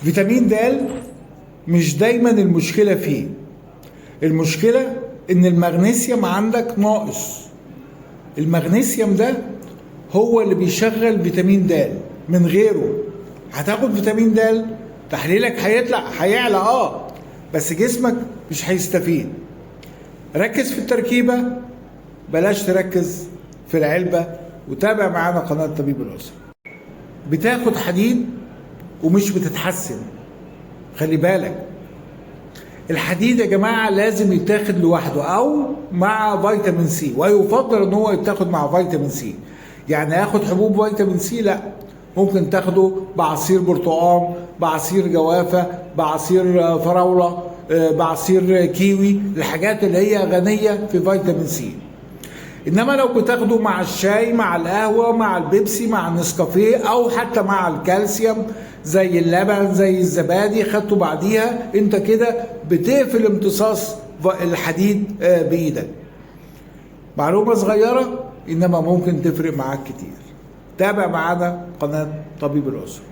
فيتامين د مش دايما المشكلة فيه، المشكلة ان المغنيسيوم عندك ناقص. المغنيسيوم ده هو اللي بيشغل فيتامين د، من غيره هتاخد فيتامين د تحليلك هيعلى بس جسمك مش هيستفيد. ركز في التركيبة، بلاش تركز في العلبة، وتابع معانا قناة طبيب الأسرة. بتاخد حديد ومش بتتحسن، خلي بالك. الحديد يا جماعة لازم يتاخد لوحده أو مع فيتامين سي، ويفضل ان هو يتاخد مع فيتامين سي. يعني اخد حبوب فيتامين سي؟ لا، ممكن تاخده بعصير برتقال، بعصير جوافة، بعصير فراولة، بعصير كيوي، الحاجات اللي هي غنية في فيتامين سي. انما لو بتاخده مع الشاي، مع القهوة، مع البيبسي، مع النسكافيه، او حتى مع الكالسيوم زي اللبن، زي الزبادي، خدته بعديها، انت كده بتقفل امتصاص الحديد بايدك. معلومة صغيرة انما ممكن تفرق معاك كتير. تابع معانا قناة طبيب الأسرة.